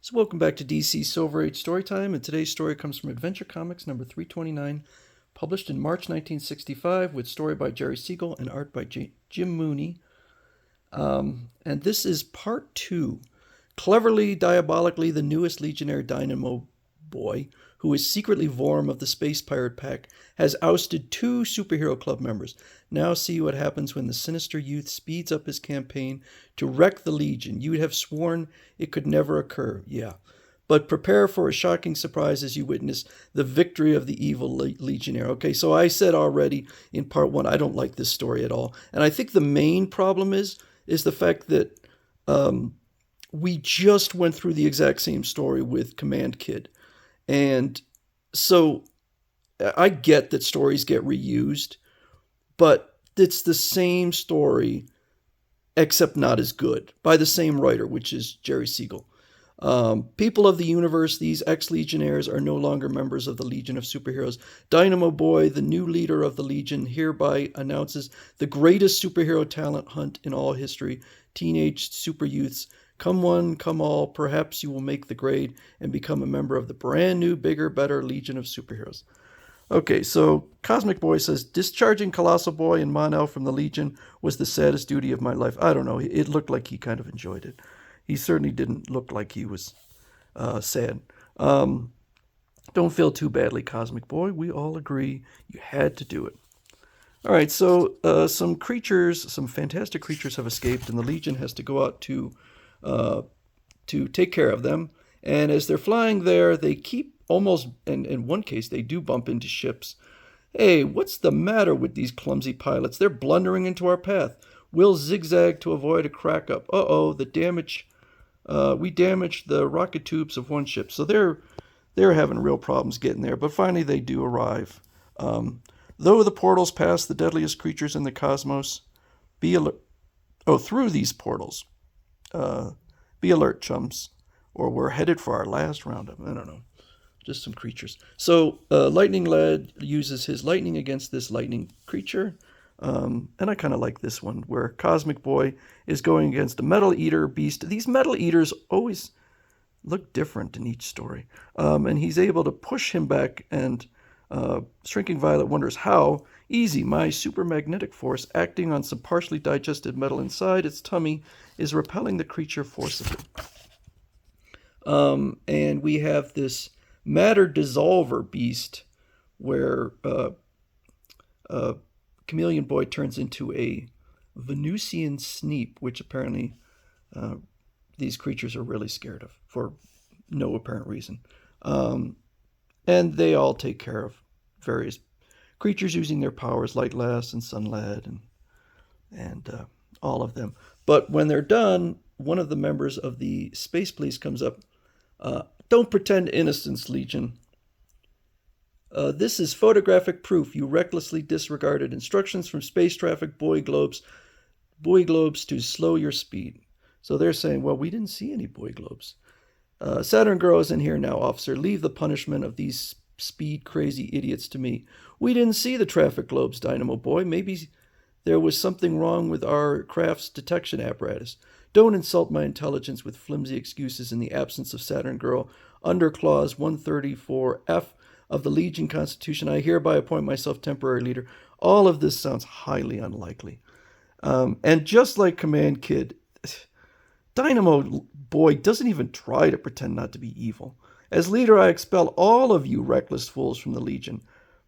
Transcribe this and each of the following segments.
So welcome back to DC Silver Age Storytime, and today's story comes from Adventure Comics number 329, published in March 1965, with story by Jerry Siegel and art by Jim Mooney. And this is part 2. Cleverly, diabolically, the newest Legionnaire Dynamo Boy, who is secretly Vorm of the Space Pirate Pack, has ousted 2 superhero club members. Now see what happens when the sinister youth speeds up his campaign to wreck the Legion. You'd have sworn it could never occur, yeah. But prepare for a shocking surprise as you witness the victory of the evil Legionnaire. Okay, so I said already in part 1, I don't like this story at all. And I think the main problem is the fact that we just went through the exact same story with Command Kid. And so I get that stories get reused, but it's the same story, except not as good, by the same writer, which is Jerry Siegel. People of the universe, these ex-Legionnaires are no longer members of the Legion of Superheroes. Dynamo Boy, the new leader of the Legion, hereby announces the greatest superhero talent hunt in all history. Teenage super youths, come one, come all, perhaps you will make the grade and become a member of the brand new, bigger, better Legion of Superheroes. Okay, so Cosmic Boy says, discharging Colossal Boy and Mon-El from the Legion was the saddest duty of my life. I don't know, it looked like he kind of enjoyed it. He certainly didn't look like he was sad. Don't feel too badly, Cosmic Boy. We all agree you had to do it. All right, so some fantastic creatures have escaped, and the Legion has to go out to take care of them. And as they're flying there, they keep almost, and in one case, they do bump into ships. Hey, what's the matter with these clumsy pilots? They're blundering into our path. We'll zigzag to avoid a crack-up. Uh-oh, we damaged the rocket tubes of one ship. So they're having real problems getting there, but finally they do arrive. Though the portals pass the deadliest creatures in the cosmos, be alert. Oh, through these portals. Be alert, chums, or we're headed for our last roundup. I don't know. Just some creatures. So Lightning Lad uses his lightning against this lightning creature. And I kind of like this one, where Cosmic Boy is going against a Metal Eater beast. These Metal Eaters always look different in each story. And he's able to push him back, and Shrinking Violet wonders how. Easy, my super magnetic force, acting on some partially digested metal inside its tummy, is repelling the creature forcibly. And we have this Matter Dissolver beast, where Chameleon Boy turns into a Venusian Sneep, which apparently these creatures are really scared of, for no apparent reason. And they all take care of various creatures using their powers, Light Lass and Sun Lad, and all of them. But when they're done, one of the members of the Space Police comes up. Don't pretend innocence, Legion. This is photographic proof you recklessly disregarded instructions from space traffic buoy globes to slow your speed. So they're saying, well, we didn't see any buoy globes. Saturn Girl is in here now, officer. Leave the punishment of these speed-crazy idiots to me. We didn't see the traffic globes, Dynamo Boy. Maybe there was something wrong with our craft's detection apparatus. Don't insult my intelligence with flimsy excuses in the absence of Saturn Girl. Under Clause 134F of the Legion Constitution, I hereby appoint myself temporary leader. All of this sounds highly unlikely. And just like Command Kid, Dynamo Boy doesn't even try to pretend not to be evil. As leader, I expel all of you reckless fools from the Legion.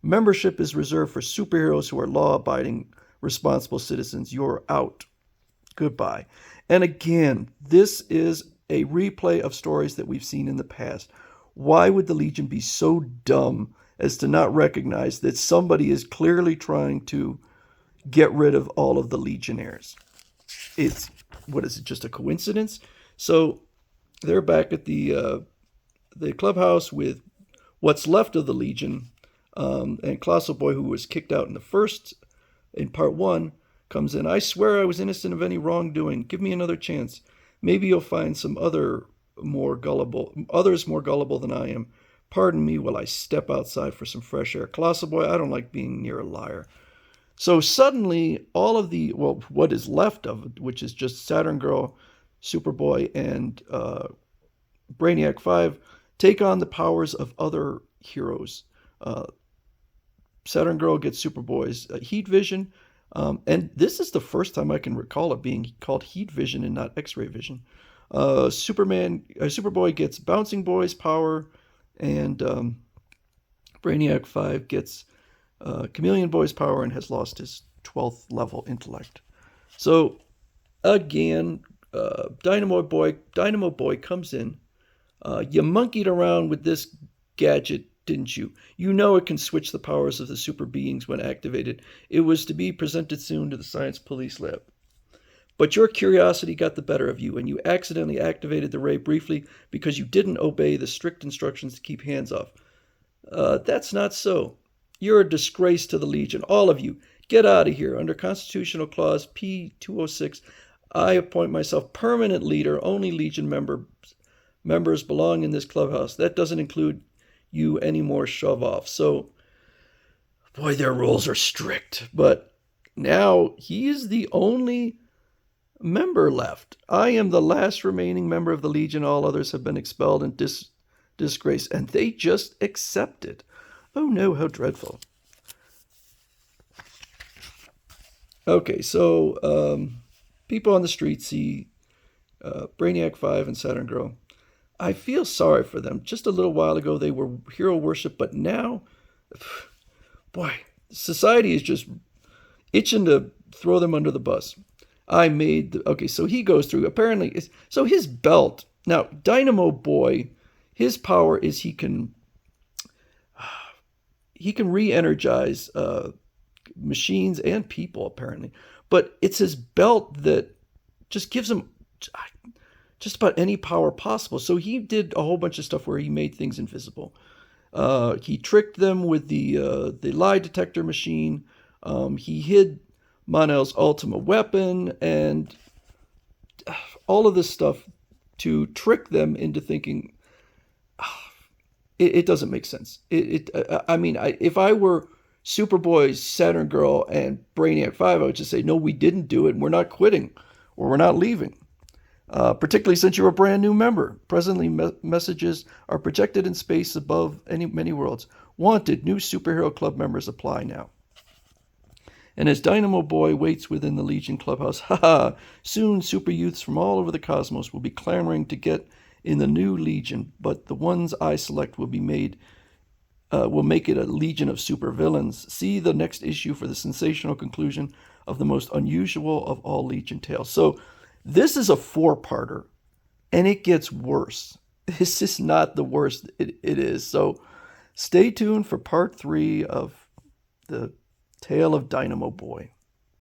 Membership is reserved for superheroes who are law-abiding, responsible citizens. You're out. Goodbye. And again, this is a replay of stories that we've seen in the past. Why would the Legion be so dumb as to not recognize that somebody is clearly trying to get rid of all of the Legionnaires? What is it, just a coincidence? So they're back at the clubhouse with what's left of the Legion, and Colossal Boy, who was kicked out in part 1, comes in. I swear I was innocent of any wrongdoing. Give me another chance. Maybe you'll find some others more gullible than I am. Pardon me while I step outside for some fresh air. Colossal Boy, I don't like being near a liar. So suddenly, all of what is left of it, which is just Saturn Girl, Superboy, and Brainiac 5 take on the powers of other heroes. Saturn Girl gets Superboy's heat vision. And this is the first time I can recall it being called heat vision and not X-ray vision. Superboy gets Bouncing Boy's power, and Brainiac 5 gets Chameleon Boy's power and has lost his 12th level intellect. So, again, Dynamo Boy comes in. You monkeyed around with this gadget, didn't you? You know it can switch the powers of the super beings when activated. It was to be presented soon to the Science Police Lab. But your curiosity got the better of you, and you accidentally activated the ray briefly because you didn't obey the strict instructions to keep hands off. That's not so. You're a disgrace to the Legion, all of you. Get out of here. Under Constitutional Clause P206, I appoint myself permanent leader. Only Legion members belong in this clubhouse. That doesn't include you anymore, shove off. So, boy, their rules are strict. But now he is the only member left. I am the last remaining member of the Legion. All others have been expelled and disgraced, and they just accept it. Oh no, how dreadful. Okay, so people on the street see Brainiac 5 and Saturn Girl. I feel sorry for them. Just a little while ago, they were hero worship, but now, boy, society is just itching to throw them under the bus. Okay, so he goes through, apparently, so his belt, now, Dynamo Boy, his power is he can re-energize machines and people, apparently, but it's his belt that just gives him just about any power possible. So he did a whole bunch of stuff where he made things invisible. He tricked them with the lie detector machine. He hid Mon-El's Ultima weapon and all of this stuff to trick them into thinking it doesn't make sense. If I were Superboy, Saturn Girl, and Brainiac 5, I would just say, no, we didn't do it, and we're not quitting, or we're not leaving. Particularly since you're a brand new member. Presently, messages are projected in space above many worlds. Wanted, new superhero club members apply now. And as Dynamo Boy waits within the Legion clubhouse, soon super youths from all over the cosmos will be clamoring to get in the new Legion, but the ones I select will make it a legion of supervillains. See the next issue for the sensational conclusion of the most unusual of all Legion tales. So, this is a 4-parter, and it gets worse. This is not the worst it is. So stay tuned for part 3 of the Tale of Dynamo Boy.